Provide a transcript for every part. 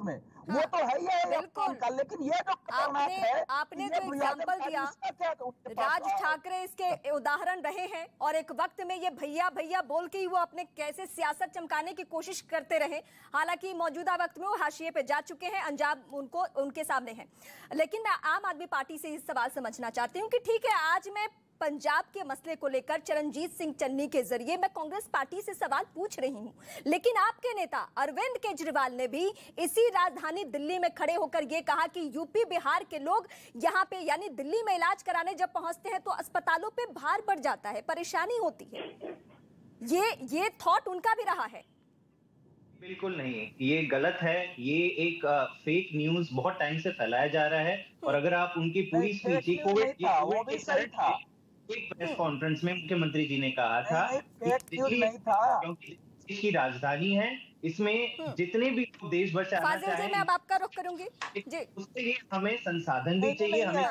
में, वो तो है ही है बिल्कुल। का, लेकिन ये जो खतरनाक है, आपने जो एग्जाम्पल दिया, राज ठाकरे इसके उदाहरण रहे हैं, और एक वक्त में ये भैया भैया बोल के ही वो अपने कैसे सियासत चमकाने की कोशिश करते रहे। हालांकि मौजूदा वक्त में वो हाशिए पे जा चुके हैं, अंजाम उनको उनके सामने है। लेकिन मैं आम आदमी पार्टी से इस सवाल समझना चाहती हूँ कि ठीक है, आज मैं पंजाब के मसले को लेकर चरणजीत सिंह चन्नी के जरिए मैं कांग्रेस पार्टी से सवाल पूछ रही हूं, लेकिन आपके नेता अरविंद केजरीवाल ने भी इसी राजधानी दिल्ली में खड़े होकर यह कहा कि यूपी बिहार के लोग यहां पे यानी दिल्ली में इलाज कराने जब पहुंचते हैं तो अस्पतालों पे भार पड़ जाता है, परेशानी होती है। ये थॉट उनका भी रहा है। बिल्कुल नहीं, ये गलत है। ये एक फेक न्यूज बहुत टाइम से फैलाया जा रहा है। और अगर आप उनकी पूरी स्पीच कोविड के कारण एक प्रेस कॉन्फ्रेंस में मुख्यमंत्री जी ने कहा था कि क्योंकि देश की राजधानी है, इसमें जितने भी देश भर से आना चाहें, मैं अब आपका रुख करूंगी जी, उसके लिए हमें संसाधन भी चाहिए, हमें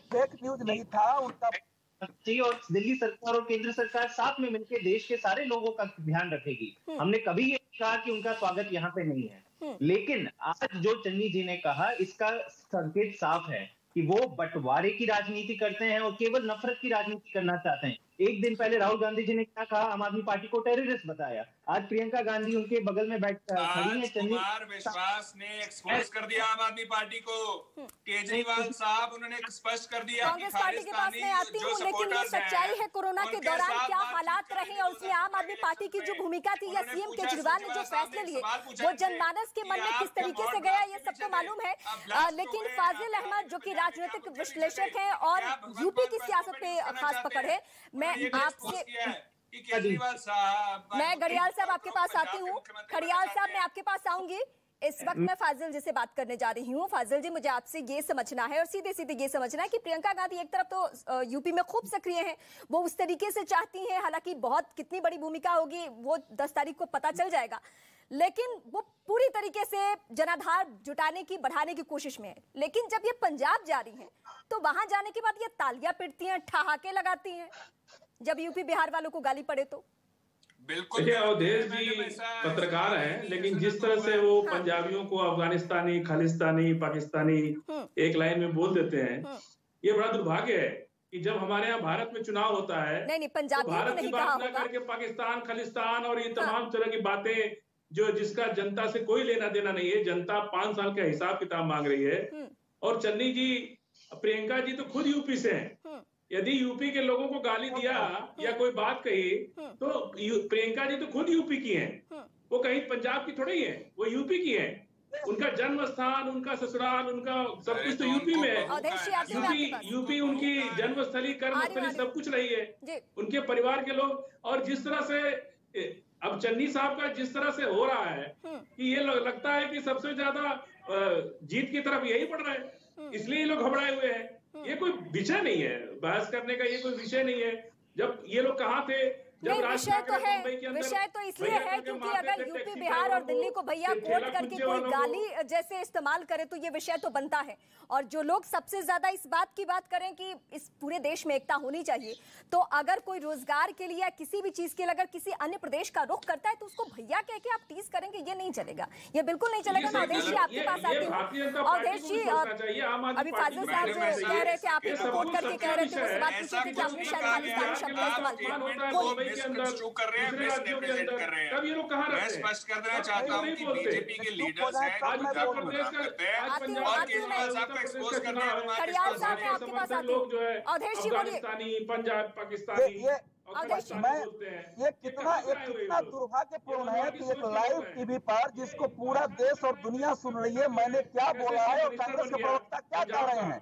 फेक न्यूज नहीं था उनका चाहिए, और दिल्ली सरकार और केंद्र सरकार साथ में मिलकर देश के सारे लोगों का ध्यान रखेगी। हमने कभी ये कहा कि उनका स्वागत यहाँ पे नहीं है, लेकिन आज जो चन्नी जी ने कहा, इसका संकेत साफ है कि वो बंटवारे की राजनीति करते हैं और केवल नफरत की राजनीति करना चाहते हैं। एक दिन पहले राहुल गांधी जी ने क्या कहा, आम आदमी पार्टी को टेररिस्ट बताया। आज प्रियंका गांधी उनके बगल में बैठ खड़ी है। कुमार विश्वास ने एक्सपोज कर दिया आम आदमी पार्टी को। केजरीवाल साहब उन्होंने स्पष्ट कर दिया कि कांग्रेस पार्टी के पास मैं आती हूँ, लेकिन ये सच्चाई है कोरोना के दौरान क्या हालात रहे और उसमें आम आदमी पार्टी की जो भूमिका थी या सीएम केजरीवाल ने जो फैसले लिए वो जनमानस के मन में किस तरीके से गया, ये सबको मालूम है। लेकिन फाजिल अहमद जो कि राजनीतिक विश्लेषक है और यूपी की सियासत पे खास पकड़ है, मैं आपसे मैं गढ़ियाल साहब आपके पास आती हूँ। खड़ियाल साहब मैं आपके पास आऊंगी। इस वक्त मैं फाजिल जी से बात करने जा रही हूँ। फाजिल जी, मुझे आपसे ये समझना है और सीधे सीधे ये समझना है कि प्रियंका गांधी एक तरफ तो यूपी में खूब सक्रिय हैं, वो उस तरीके से चाहती हैं, हालांकि बहुत कितनी बड़ी भूमिका होगी वो 10 तारीख को पता चल जाएगा, लेकिन वो पूरी तरीके से जनाधार जुटाने की बढ़ाने की कोशिश में है। लेकिन जब ये पंजाब जा रही हैं तो वहां जाने के बाद ये तालियां पिटती हैं, ठहाके लगाती हैं, जब यूपी बिहार वालों को गाली पड़े तो। बिल्कुल देखिए, अवधेश जी पत्रकार हैं, लेकिन जिस तरह से वो पंजाबियों को अफगानिस्तानी, खालिस्तानी, पाकिस्तानी एक लाइन में बोल देते हैं, ये बड़ा दुर्भाग्य है कि जब हमारे यहाँ भारत में चुनाव होता है नहीं पंजाब तो भारत की बात न करके पाकिस्तान, खालिस्तान और ये तमाम तरह की बातें जो जिसका जनता से कोई लेना देना नहीं है। जनता 5 साल का हिसाब किताब मांग रही है। और चन्नी जी, प्रियंका जी तो खुद यूपी से हैं। यदि यूपी के लोगों को गाली दिया या कोई बात कही तो प्रियंका जी तो खुद यूपी की हैं, वो कहीं पंजाब की थोड़ी है, वो यूपी की हैं। उनका जन्म स्थान, उनका ससुराल, उनका सब कुछ तो यूपी में है। यूपी उनकी जन्मस्थली, कर्मस्थली सब कुछ रही है, उनके परिवार के लोग। और जिस तरह से अब चन्नी साहब का जिस तरह से हो रहा है कि ये लगता है कि सबसे ज्यादा जीत की तरफ यही बढ़ रहा है, इसलिए लोग घबराए हुए हैं। ये कोई विषय नहीं है, बहस करने का ये कोई विषय नहीं है। जब ये लोग कहाँ थे जब विषय तो है, विषय तो इसलिए है क्योंकि अगर यूपी बिहार और दिल्ली को भैया कोट करके कोई गाली जैसे इस्तेमाल करे तो ये विषय तो बनता है। और जो लोग सबसे ज्यादा इस बात की बात करें कि इस पूरे देश में एकता होनी चाहिए, तो अगर कोई रोजगार के लिए या किसी भी चीज के लिए अगर किसी अन्य प्रदेश का रुख करता है तो उसको भैया कह के आप टीज करेंगे, ये नहीं चलेगा, ये बिल्कुल नहीं चलेगा। मैं अवधेश जी आपके पास आती हूँ। अवधेश जी, अभी फाजिल साहब जो कह रहे थे, आप इनको कोट करके कह रहे थे, उस बात पूछे थे कि आपने शायद खालिस्तानी शब्द का इस्तेमाल किया। के अंदर कर रहे हैं, मिसरिप्रेजेंट कर रहे हैं। तब ये लोग कहां रहते हैं? मैं स्पष्ट कर देना चाहता हूं कि बीजेपी के लीडर्स हैं जो उत्तर प्रदेश करते हैं और केजरीवाल साहब को एक्सपोज करने हैं। खड़ियाल साहब मैं आपके पास आती हूं। अवधेश जी बोलिए। अफगानिस्तानी, पंजाब, पाकिस्तानी, ये कितना दुर्भाग्यपूर्ण है कि एक लाइव टीवी पर जिसको पूरा देश और दुनिया सुन रही है, मैंने क्या बोला है और कांग्रेस के प्रवक्ता क्या कह रहे हैं।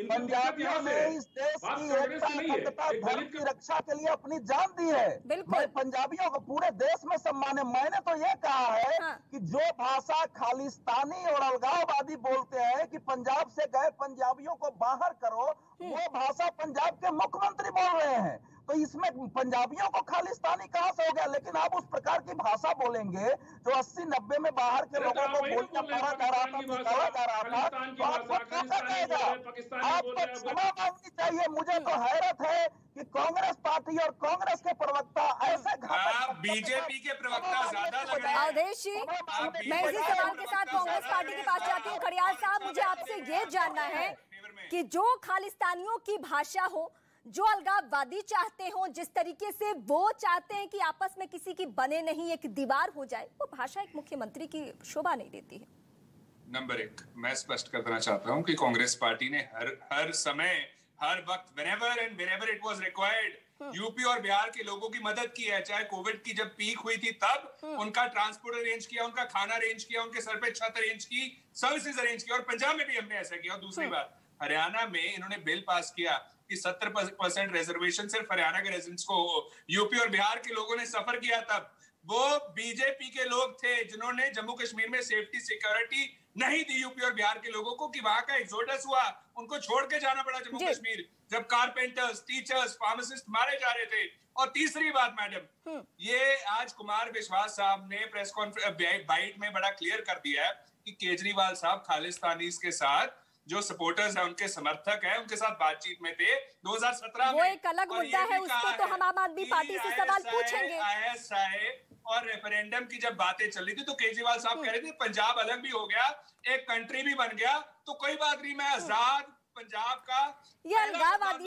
पंजाबियों ने इस देश की एकता, अखंडता, धर्म की रक्षा के लिए अपनी जान दी है। मैं पंजाबियों को पूरे देश में सम्मान है। मैंने तो ये कहा है कि जो भाषा खालिस्तानी और अलगाववादी बोलते हैं कि पंजाब से गए पंजाबियों को बाहर करो, वो भाषा पंजाब के मुख्यमंत्री बोल रहे हैं। तो इसमें पंजाबियों को खालिस्तानी कहां से हो गया? लेकिन आप उस प्रकार की भाषा बोलेंगे जो 80-90 में बाहर के लोगों को बोलना पड़ा जा रहा था, सिखाया जा रहा था, तो आपको कैसा कहेगा? आपको क्षमा मांगनी चाहिए। मुझे तो हैरत है कि कांग्रेस पार्टी और कांग्रेस के प्रवक्ता ऐसे बीजेपी के प्रवक्ता ज्यादा लग रहे हैं। अवधेश जी, मैं इसी सवाल के साथ कांग्रेस पार्टी के पास जाती हूँ। खड़ियाल साहब, मुझे आपसे ये जानना है कि जो खालिस्तानियों की भाषा हो, जो अलगाववादी चाहते हो, जिस तरीके से वो चाहते हैं कि आपस में किसी की बने नहीं, एक दीवार हो जाए, वो भाषा एक मुख्यमंत्री की शोभा नहीं देती है। नंबर एक, मैं स्पष्ट कर देना चाहता हूं कि कांग्रेस पार्टी ने हर समय, हर वक्त, whenever it was required, UP और बिहार के लोगों की मदद की है। चाहे कोविड की जब पीक हुई थी तब उनका ट्रांसपोर्ट अरेंज किया, उनका खाना अरेंज किया, उनके सर पे छत अरेंज की, सर्विसेज अरेंज किया, और पंजाब में भी हमने ऐसा किया। और दूसरी बात, हरियाणा में इन्होंने बिल पास किया कि 70% रिजर्वेशन सिर्फ हरियाणा के रेजिडेंट्स को हो। यूपी और बिहार के लोगों ने सफर किया तब। वो बीजेपी के लोग थे जिन्होंने जम्मू कश्मीर में सेफ्टी सिक्योरिटी नहीं दी यूपी और बिहार के लोगों को, कि वहां का एक्सोडस हुआ, उनको छोड़ के जाना पड़ा जम्मू कश्मीर, जब कारपेंटर्स, टीचर्स, फार्मासिस्ट मारे जा रहे थे। और तीसरी बात मैडम, ये आज कुमार विश्वास साहब ने प्रेस कॉन्फ्रेंस बाइट में बड़ा क्लियर कर दिया है कि केजरीवाल साहब खालिस्तानी के साथ जो सपोर्टर्स हैं, उनके समर्थक हैं, उनके साथ बातचीत में थे 2017 में। वो एक अलग मुद्दा है, उसको तो हम आम आदमी पार्टी से सवाल पूछेंगे। ISI और रेफरेंडम की जब बातें चल रही थी तो केजरीवाल साहब कह रहे थे पंजाब अलग भी हो गया, एक कंट्री भी बन गया, तो कोई बात नहीं, मैं आजाद पंजाब का ये अलगाववादी